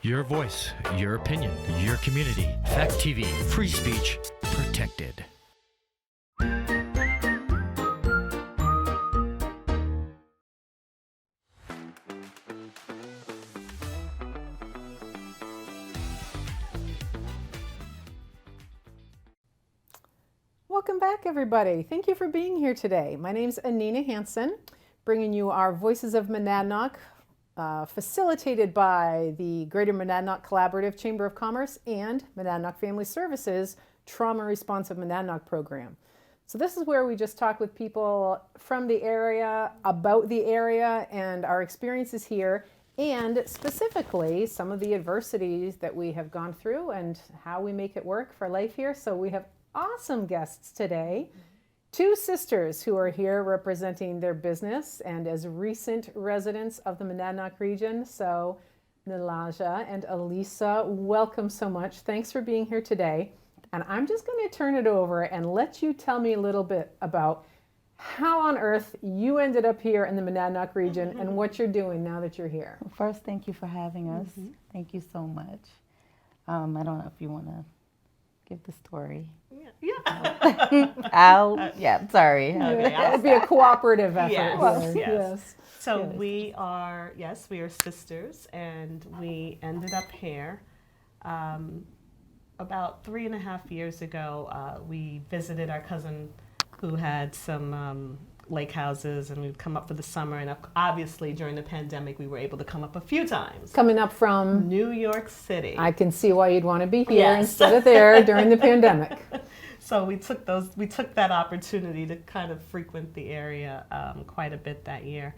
Your voice, your opinion, your community. Fact TV, free speech protected. Welcome back, everybody. Thank you for being here today. My name's Anina Hansen, bringing you our Voices of Monadnock, facilitated by the Greater Monadnock Collaborative Chamber of Commerce and Monadnock Family Services Trauma Responsive Monadnock program. So this is where we just talk with people from the area, about the area, and our experiences here, and specifically some of the adversities that we have gone through and how we make it work for life here. So we have awesome guests today. Two sisters who are here representing their business and as recent residents of the Monadnock region. So Nilaja and Elisa, welcome so much. Thanks for being here today. And I'm just going to turn it over and let you tell me a little bit about how on earth you ended up here in the Monadnock region and what you're doing now that you're here. Well, first, thank you for having us. Thank you so much. I don't know if you want to give the story. Sorry. Okay, it would be a cooperative effort. Yes. So we are sisters, and we ended up here about 3.5 years ago. We visited our cousin who had some lake houses, and we'd come up for the summer, and obviously during the pandemic we were able to come up a few times. Coming up from New York City. I can see why you'd want to be here instead of there during the pandemic. So we took that opportunity to kind of frequent the area quite a bit that year.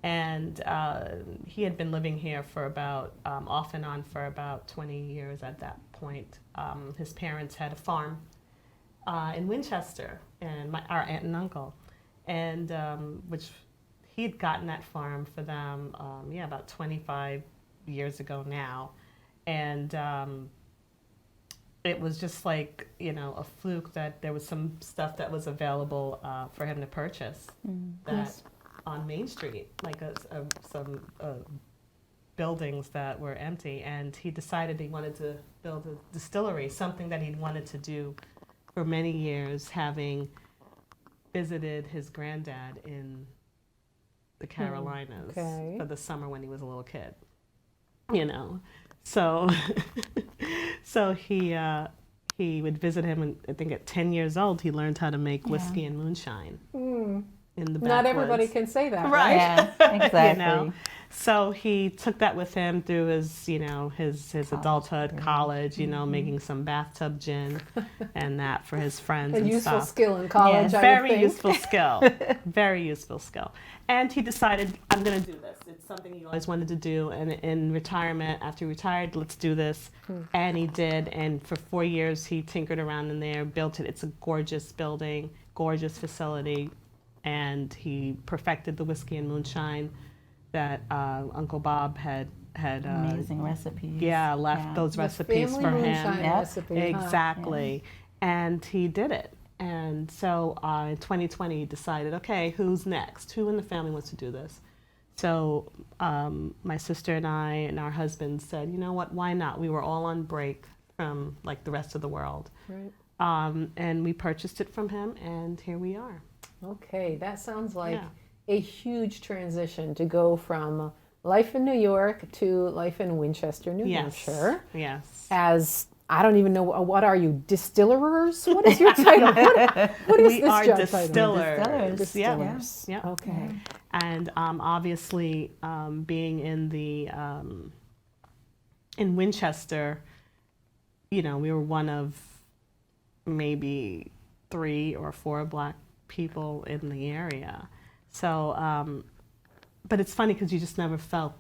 And he had been living here for about, off and on for about 20 years at that point. His parents had a farm in Winchester, and our aunt and uncle, and which he had gotten that farm for them, about 25 years ago now. And it was just like, a fluke that there was some stuff that was available for him to purchase on Main Street, like some buildings that were empty. And he decided he wanted to build a distillery, something that he'd wanted to do for many years, having visited his granddad in the Carolinas for the summer when he was a little kid, So, so he would visit him, and I think at 10 years old, he learned how to make whiskey and moonshine in the backwoods. Not everybody can say that, right? Yeah, exactly. So he took that with him through his, his adulthood, college, making some bathtub gin and that for his friends and useful stuff. skill in college, Very useful skill. Very useful skill. And he decided, I'm going to do this. It's something he always wanted to do. And in retirement, after he retired, let's do this. And he did. And for 4 years, he tinkered around in there, built it. It's a gorgeous building, gorgeous facility. And he perfected the whiskey and moonshine that Uncle Bob had amazing recipes. Left those recipes for him. Recipe, exactly. And he did it. And so in 2020, he decided, okay, who's next? Who in the family wants to do this? So my sister and I and our husband said, you know what, why not? We were all on break from like the rest of the world. Right. And we purchased it from him, and here we are. Okay, that sounds like a huge transition to go from life in New York to life in Winchester, New Hampshire. Yes. As, I don't even know, what are you, distillers? What is your title? What is this job distillers. Title? Distillers. Yeah. Okay. And obviously, being in the in Winchester, we were one of maybe 3 or 4 Black people in the area. So, but it's funny because you just never felt.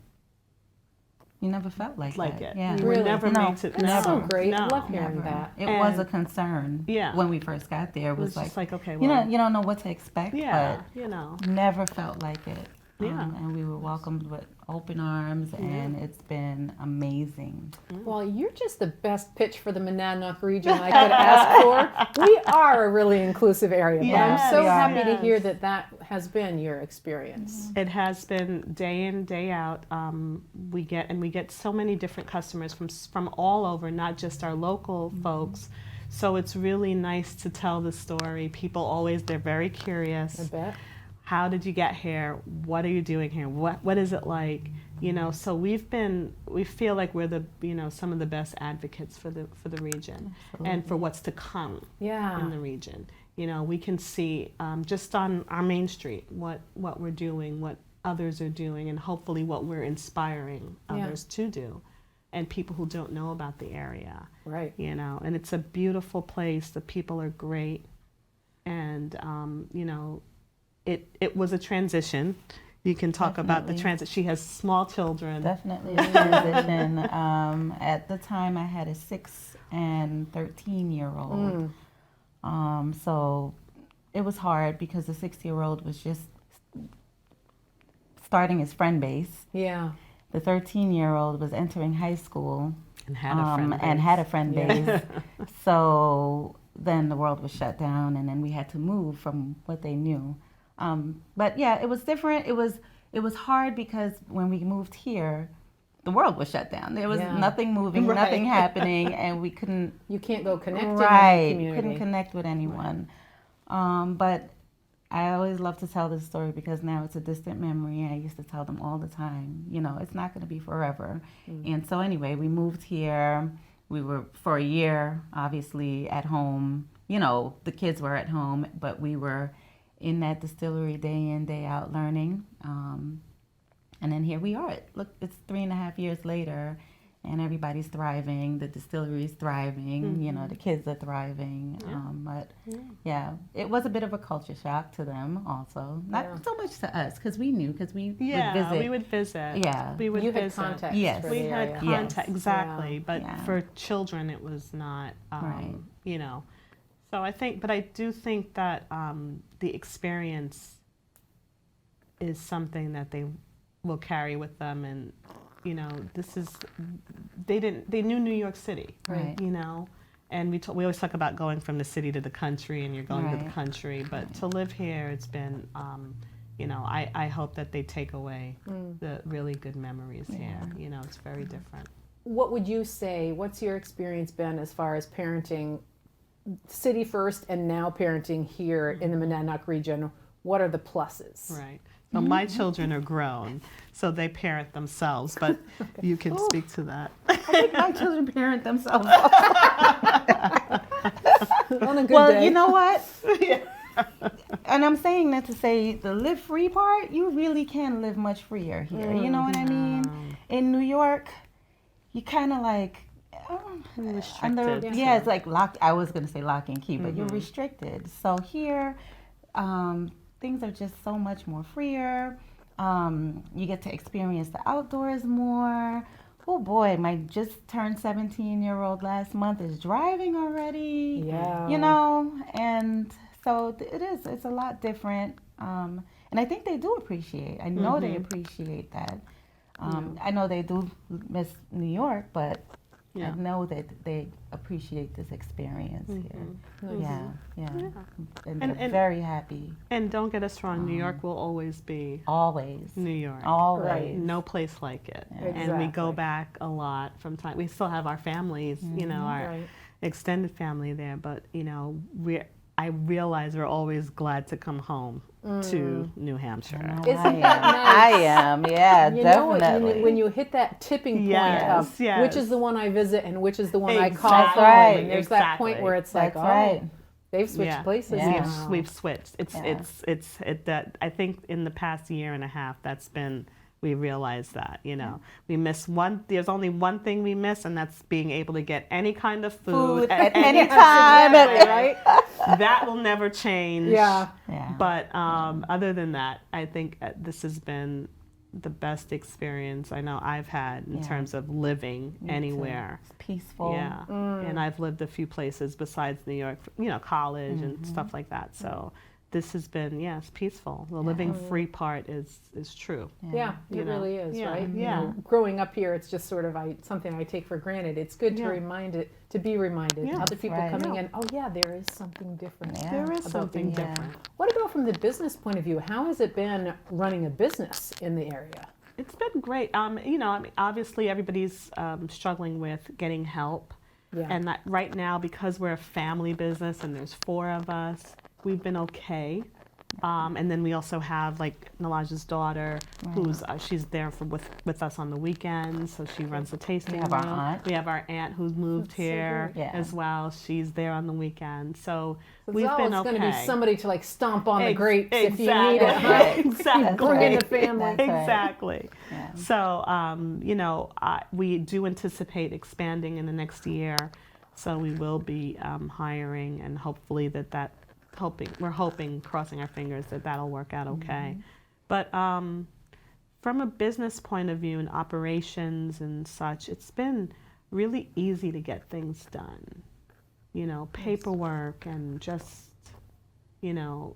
You never felt like that. It. Yeah. We were never made to. That's so great. No, I love hearing that. It was a concern. When we first got there, it was just like okay, well, you don't know what to expect. Yeah. But never felt like it. Yeah. And we were welcomed with open arms, and it's been amazing. Well, you're just the best pitch for the Monadnock region I could ask for. We are a really inclusive area, but I'm so happy to hear that has been your experience? It has been day in, day out. We get so many different customers from all over, not just our local folks. So it's really nice to tell the story. People always, they're very curious. I bet. How did you get here? What are you doing here? What is it like? You know, so we feel like we're the, you know, some of the best advocates for the region. Absolutely. And for what's to come in the region. You know, we can see just on our main street what we're doing, what others are doing, and hopefully what we're inspiring others to do, and people who don't know about the area. Right. You know, and it's a beautiful place. The people are great, and you know, it was a transition. You can talk about the transit. She has small children. Definitely a transition. At the time, I had a 6 and 13-year-old. So it was hard because the 6-year-old was just starting his friend base. Yeah. The 13-year-old was entering high school And had a friend base. and had a friend base. So then the world was shut down, and then we had to move from what they knew. But yeah, it was different. It was hard because when we moved here, the world was shut down. There was nothing moving, nothing happening, and we couldn't. You can't go connect in Right, the community. couldn't connect with anyone. But I always love to tell this story because now it's a distant memory. I used to tell them all the time, you know, it's not going to be forever. And so anyway, we moved here. We were for a year, obviously, at home. You know, the kids were at home, but we were in that distillery day in, day out learning. And then here we are. Look, it's 3.5 years later, and everybody's thriving. The distillery's thriving. You know, the kids are thriving. But yeah, it was a bit of a culture shock to them also. Not so much to us because we knew, because we would visit. We would visit. Yeah. We would You had visit. context. Yes. for We the had area. contact, Yes. exactly. Yeah. But Yeah. for children, it was not, Right. you know. So I do think that the experience is something that they will carry with them, and you know, they knew New York City, Right. you know, and we always talk about going from the city to the country, and you're going to the Right. country, but to live here, it's been, you know, I hope that they take away the really good memories here. You know, it's very different. What would you say, what's your experience been as far as parenting city first and now parenting here in the Monadnock region? What are the pluses? Right. So my children are grown, so they parent themselves, but you can speak to that. I think my children parent themselves. On a good Well, day. you know what? And I'm saying that to say the live free part, you really can live much freer here. You know what I mean? In New York, you kind of like Restricted. it's like locked. I was gonna say lock and key, but you're restricted. So here, things are just so much more freer. You get to experience the outdoors more. Oh boy, my just turned 17-year-old last month is driving already. Yeah. You know, and so it's a lot different. And I think they do appreciate. I know they appreciate that. I know they do miss New York, but I know that they appreciate this experience here. Yeah. And they're very happy. And don't get us wrong, New York will always be Always. New York. Always. Right. No place like it. Yeah. And we go Exactly. back a lot from time. We still have our families, you know, our Right. extended family there, but you know, I realize we're always glad to come home to New Hampshire. Isn't I that am. nice? I am, yeah, You know, definitely. when you hit that tipping point Yes, of yes. which is the one I visit and which is the one I call Exactly. home, Right. and there's that point Exactly. where it's like, That's right. they've switched places Yeah. now. We've switched. Yeah. That I think in the past year and a half, we realized that, you know, we miss there's only one thing we miss, and that's being able to get any kind of food at any time. right? That will never change. Yeah. Yeah. But other than that, I think this has been the best experience I know I've had in terms of living anywhere. It's peaceful. Yeah, and I've lived a few places besides New York, you know, college and stuff like that. So this has been, yes, peaceful. The living free part is true. Yeah, You it know? really is, Yeah, right? yeah. You know, growing up here, it's just sort of something I take for granted. It's good to be reminded. Yeah, Other people right. coming Yeah. in, oh yeah, there is something different. Yeah. There is about something being here. different. What about from the business point of view? How has it been running a business in the area? It's been great. You know, I mean, obviously everybody's struggling with getting help. Yeah. And that right now, because we're a family business and there's 4 of us, we've been okay. And then we also have like Nilaja's daughter, who's she's there with us on the weekends, so she runs the tasting have room. our aunt. We have our aunt who's moved That's so here great. Yeah. as well. She's there on the weekend, so It's we've been always okay. going to be somebody to like stomp on the Ex- grapes if you exactly. need it. Right? Exactly. Bring in the family. That's right. Exactly. Yeah. So, you know, we do anticipate expanding in the next year. So we will be hiring, and hopefully we're hoping, crossing our fingers, that that'll work out okay. But from a business point of view and operations and such, it's been really easy to get things done. You know, paperwork and just, you know,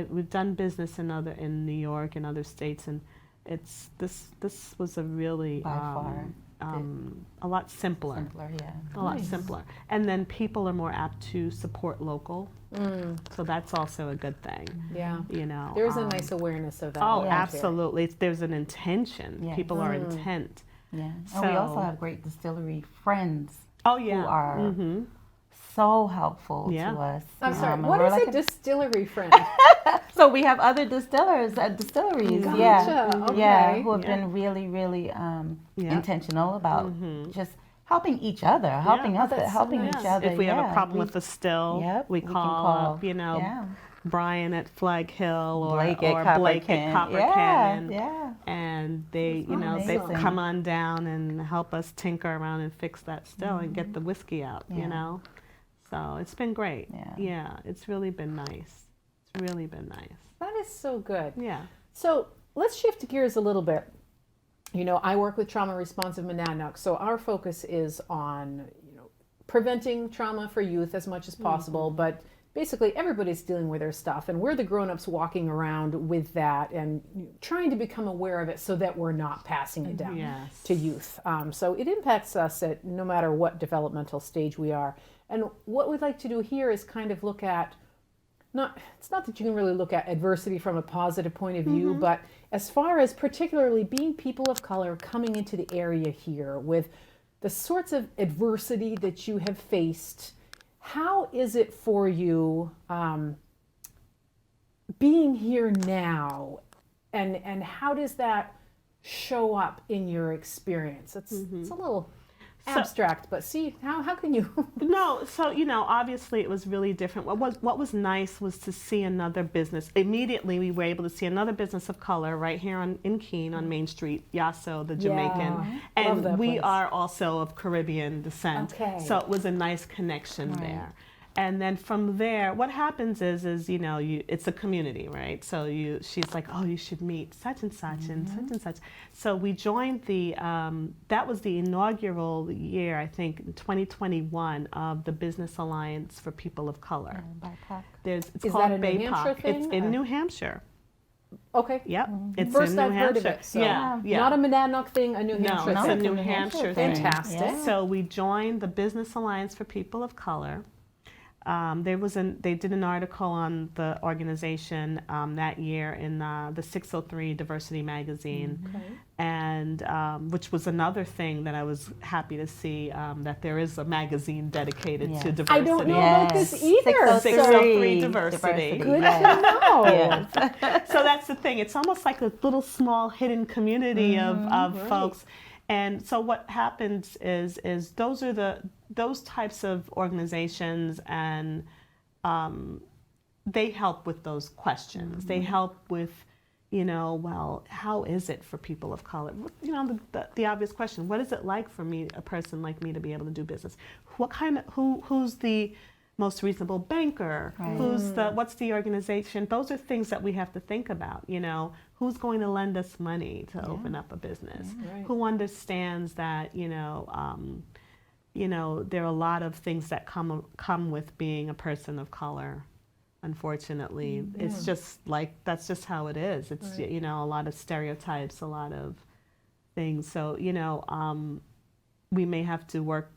we've done business in New York and other states, and this was a really By far. a lot simpler. Simpler, yeah. A lot simpler. And then people are more apt to support local. So that's also a good thing. Yeah. You know. There's a nice awareness of that. Oh, around here. absolutely. There's an intention. Yeah. People are intent. Yeah. And we also So- have great distillery friends Oh, yeah. who are Mm-hmm. so helpful Yeah. to us. I'm sorry. and What we're is like a distillery friend? So we have other distillers at distilleries, Gotcha. yeah, Okay. yeah, who have Yeah. been really, really Yeah. intentional about just helping each other, helping us, that's so helping nice. each other. If we have yeah. a problem with the still, Yep, we we can call call. up, you know, Yeah. Brian at Flag Hill or Blake Blake at Copper yeah, Cannon. yeah. And they, you know, they amazing. come on down and help us tinker around and fix that still and get the whiskey out, Yeah. you know. So it's been great. Yeah. It's really been nice. It's really been nice. That is so good. Yeah. So let's shift gears a little bit. You know, I work with trauma responsive Monadnock, so our focus is on, you know, preventing trauma for youth as much as possible, but basically everybody's dealing with their stuff, and we're the grown-ups walking around with that and trying to become aware of it so that we're not passing it down Yes. to youth. So it impacts us at no matter what developmental stage we are. And what we'd like to do here is kind of look at it's not that you can really look at adversity from a positive point of view, but as far as particularly being people of color coming into the area here with the sorts of adversity that you have faced, how is it for you being here now, and how does that show up in your experience? It's a little abstract, but see, how can you? No, so you know, obviously it was really different. What was nice was to see another business. Immediately, we were able to see another business of color right here in Keene on Main Street, Yasso, the Jamaican, Love and that we place. are also of Caribbean descent. Okay. So it was a nice connection there. And then from there, what happens is you know, it's a community, right? So she's like, oh, you should meet such and such and such and such. So we joined that was the inaugural year, I think, in 2021 of the Business Alliance for People of Color. BIPOC. It's Is called that a New Hampshire BAPOC. thing, It's in or- New Hampshire. Okay. Yep, it's First in New I've heard Hampshire. of it. So Yeah, yeah. not a Monadnock thing, a New No, Hampshire it's thing. a New Hampshire thing. Fantastic. Yeah. So we joined the Business Alliance for People of Color. They did an article on the organization that year in the 603 Diversity magazine, and which was another thing that I was happy to see, that there is a magazine dedicated to Yes. diversity. I don't know about this either. 603 diversity. Good yes. to know. Yes. So that's the thing. It's almost like a little small hidden community of folks. And so what happens is those types of organizations, and they help with those questions. They help with, you know, well, how is it for people of color? You know, the obvious question: what is it like for a person like me, to be able to do business? Who's the most reasonable banker? Right. What's the organization? Those are things that we have to think about. You know, who's going to lend us money to open up a business? Right. Who understands that, you know, there are a lot of things that come with being a person of color. unfortunately. It's just like, that's just how it is. It's, you know, a lot of stereotypes, a lot of things. So, you know, we may have to work,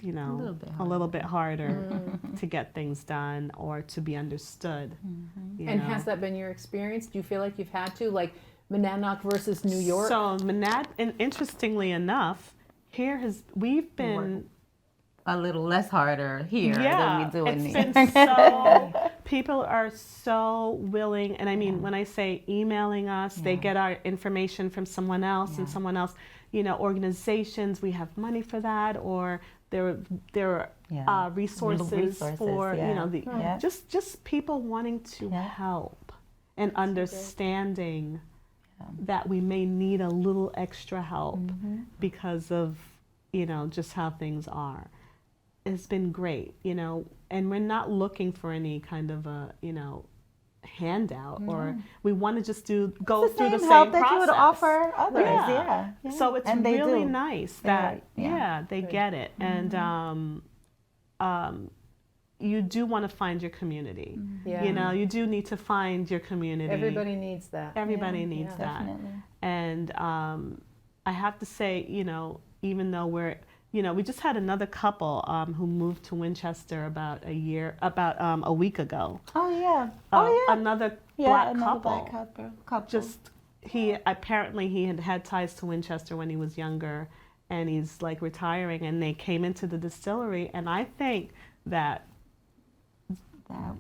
you know, a little bit harder to get things done or to be understood. You And know? has that been your experience? Do you feel like you've had to, like Monadnock versus New York? So and interestingly enough, we've been a little less harder here than we do in New York. It's been so, people are so willing, and I mean, when I say emailing us, they get our information from someone else and someone else, you know, organizations, we have money for that, or there are resources for, you know, just people wanting to help and understanding that we may need a little extra help because of, you know, just how things are. It's been great, you know, and we're not looking for any kind of a, you know, handout, or we want to just go through the same help process that you would offer others. Yeah. So it's and really nice that they Good. get it, and you do want to find your community. Yeah. You know, you do need to find your community. Everybody needs that. Everybody needs that. Definitely. And I have to say, you know, even though we just had another couple who moved to Winchester about a week ago. Oh yeah. Another black couple. Black couple. Just he had ties to Winchester when he was younger, and he's like retiring, and they came into the distillery, and I think that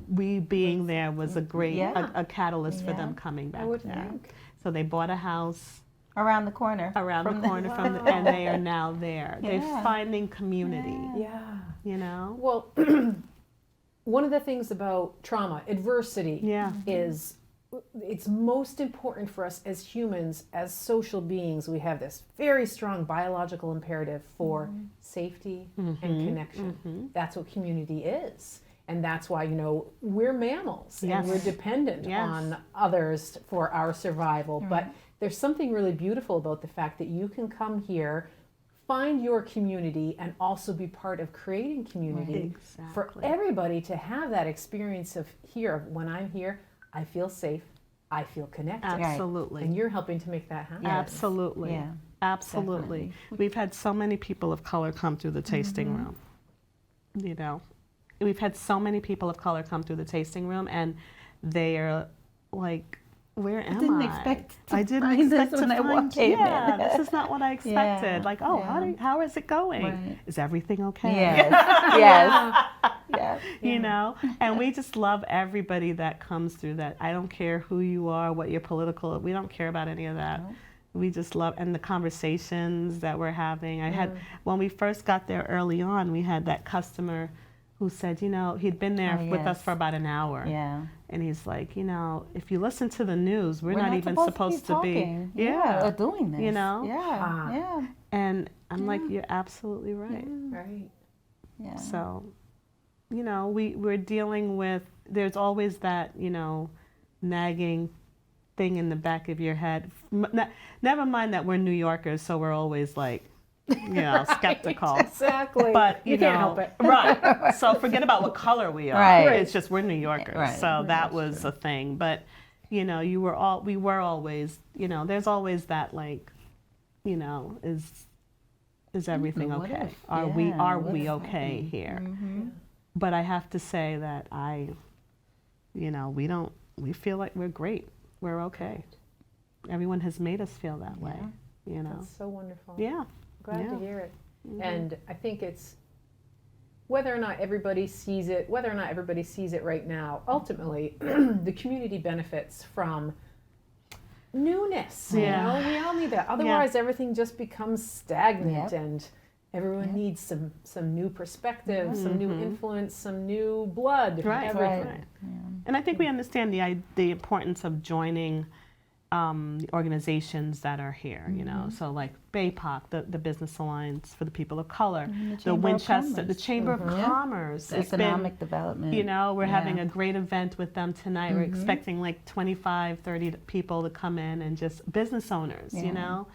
we being there was a great a catalyst for them coming back. I would there. think. So they bought a house around the corner and they are now there. They're finding community. Yeah. You know? Well, one of the things about trauma, adversity, is it's most important for us as humans, as social beings. We have this very strong biological imperative for safety and connection. That's what community is. And that's why, you know, we're mammals and we're dependent on others for our survival. But there's something really beautiful about the fact that you can come here, find your community, and also be part of creating community for everybody to have that experience of when I'm here, I feel safe, I feel connected. Absolutely. And you're helping to make that happen. Absolutely. Yeah. Absolutely. Definitely. We've had so many people of color come through the tasting room. You know, we've had so many people of color come through the tasting room, and they're like, where am I? I didn't expect to I didn't find expect this to when I find, walked in. this is not what I expected. Like, how is it going? Right. Is everything okay? Yes. Yes. You know, and we just love everybody that comes through that. I don't care who you are, what your political, we don't care about any of that. No. We just love, and the conversations that we're having. When we first got there early on, we had that customer who said, you know, he'd been there with us for about an hour. Yeah. And he's like, you know, if you listen to the news, we're not even supposed to be or doing this. You know? Yeah. And I'm like, you're absolutely right. Right. Yeah. So, you know, we're dealing with, there's always that, you know, nagging thing in the back of your head. Never mind that we're New Yorkers, so we're always like, you know, skeptical. Exactly. But you can't help it. Right. So forget about what color we are. Right. It's just we're New Yorkers. Right. So that was a thing. But, you know, we were always, you know, there's always that, like, you know, is everything What okay? if? Are Yeah, what we if okay happened? here? Mm-hmm. But I have to say that you know, we feel like we're great. We're okay. Everyone has made us feel that way, you know. That's so wonderful. Yeah. Glad to hear it. Mm-hmm. And I think it's whether or not everybody sees it right now, ultimately the community benefits from newness. Yeah. You know, we all need that. Otherwise everything just becomes stagnant and everyone needs some new perspective, some new influence, some new blood, everything. Right. Yeah. And I think we understand the importance of joining the organizations that are here, you know, so like BAPOC, the Business Alliance for the People of Color, the Winchester, the Chamber of Commerce, economic development. You know, we're having a great event with them tonight. We're expecting like 25, 30 people to come in, and just business owners, you know.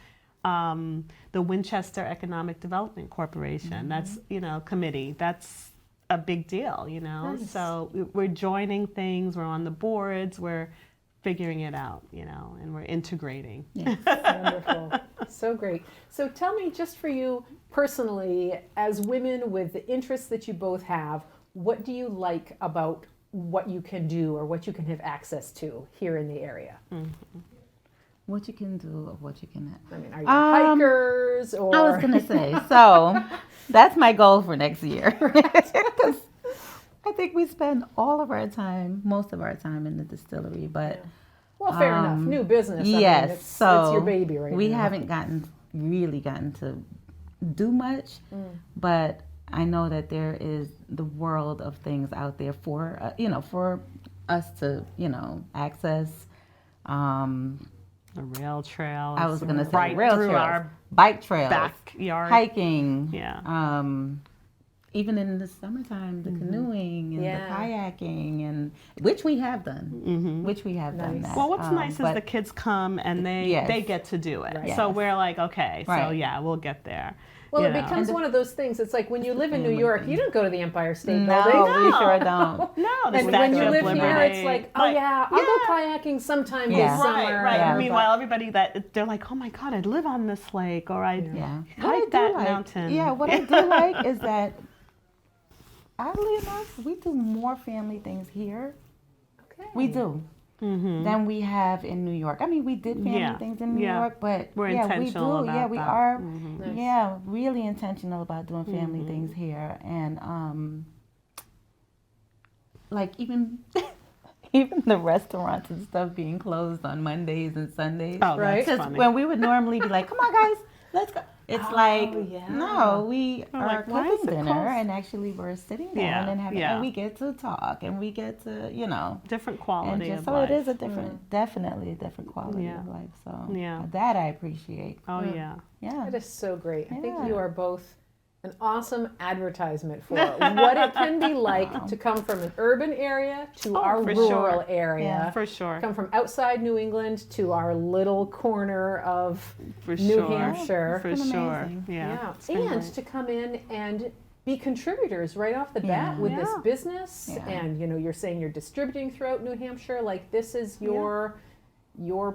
The Winchester Economic Development Corporation, that's, you know, committee, that's a big deal, you know. Nice. So we're joining things, we're on the boards, we're figuring it out, you know, and we're integrating. Yeah. Wonderful. So great. So tell me, just for you personally, as women with the interests that you both have, what do you like about what you can do or what you can have access to here in the area? What you can do or what you cannot. I mean, are you hikers or? I was gonna say, so that's my goal for next year. 'Cause I think we spend most of our time in the distillery, but Well, fair enough. New business. I mean, yes, it's your baby right we now. haven't really gotten to do much, but I know that there is the world of things out there for for us to access. The rail trails. I was gonna say right rail through trails, our bike trails, backyard. hiking. Yeah. Even in the summertime, the canoeing and Yeah. the kayaking, and which we have done. Which we have done Nice. that. Well, what's nice is but the kids come and they get to do it. Right. So Yes. we're like, okay, so Right. yeah, we'll get there. Well, you it know. becomes one of those things. It's like when you live in New family York, thing. you don't go to the Empire State No, Building. we sure don't. No, the And when Statue you of live Liberty. here, it's like, oh Like, yeah, I'll go kayaking sometime Yeah. this summer. Right. Yeah. Meanwhile, everybody they're like, oh my God, I'd live on this lake, or I'd Yeah. hike that mountain. Yeah, what I do like is that, oddly enough, we do more family things here. Okay. We do. Than we have in New York. I mean, we did family Yeah. things in New Yeah. York, but We're yeah, intentional we do. about Yeah, we that. are. Nice. Yeah, really intentional about doing family things here, and like even even the restaurants and stuff being closed on Mondays and Sundays. Oh, Right. that's Because funny. when we would normally be like, "Come on, guys, let's go," it's like, yeah. no, we We're are like, why is cooking it dinner, closed? and actually we're sitting down Yeah, and having, yeah. and we get to talk, and we get to, Different and quality just of so life. it is a different, definitely a different quality Yeah. of life. So Yeah. that I appreciate. Oh yeah. Yeah. That is so great. I think Yeah. you are both an awesome advertisement for what it can be like to come from an urban area to Oh, our for rural sure. area. Yeah. For sure. Come from outside New England to our little corner of For New sure. Hampshire. For It's been sure. amazing. Yeah. It's And been great. to come in and be contributors right off the bat Yeah. with this Yeah. business. Yeah. And you're saying you're distributing throughout New Hampshire. Like this is your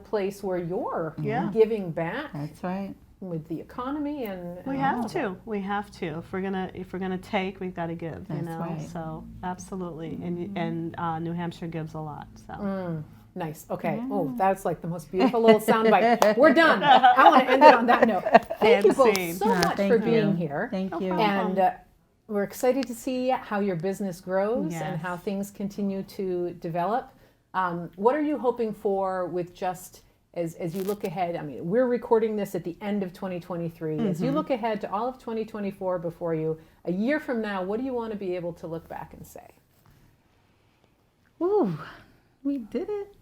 place where you're Yeah. giving back That's right. with the economy and We all have of to. We have to. If we're gonna take, we've got to give. That's you know. right. So absolutely. And New Hampshire gives a lot. So. Nice. Okay. Oh, that's like the most beautiful little soundbite. We're done. I want to end it on that note. Thank you And both scene. so No, much thank for you. being here. Thank you. problem. And we're excited to see how your business grows and Yes. how things continue to develop. What are you hoping for with just as you look ahead? I mean, we're recording this at the end of 2023. As you look ahead to all of 2024 before you, a year from now, what do you want to be able to look back and say? Ooh, we did it.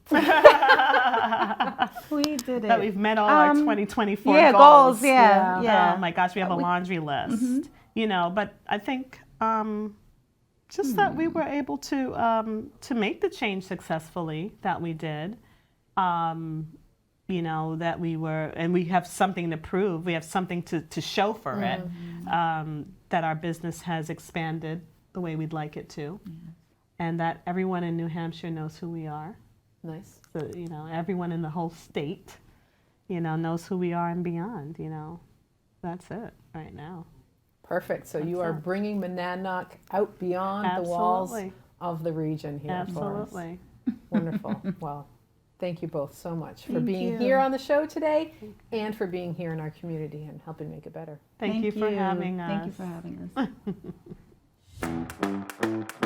We did it. That we've met all our 2024 yeah, goals. Yeah. Oh my gosh, we have a laundry list. But I think just that we were able to make the change successfully that we did. That we were, and we have something to prove. We have something to show for it. That our business has expanded the way we'd like it to, and that everyone in New Hampshire knows who we are. Nice. So, everyone in the whole state, knows who we are and beyond, That's it right now. Perfect. So you are it. bringing Monadnock out beyond the walls Absolutely. of the region here for us. Absolutely. Wonderful. Well, thank you both so much for Thank being you. here on the show today and for being here in our community and helping make it better. Thank you for having us. Thank you for having us.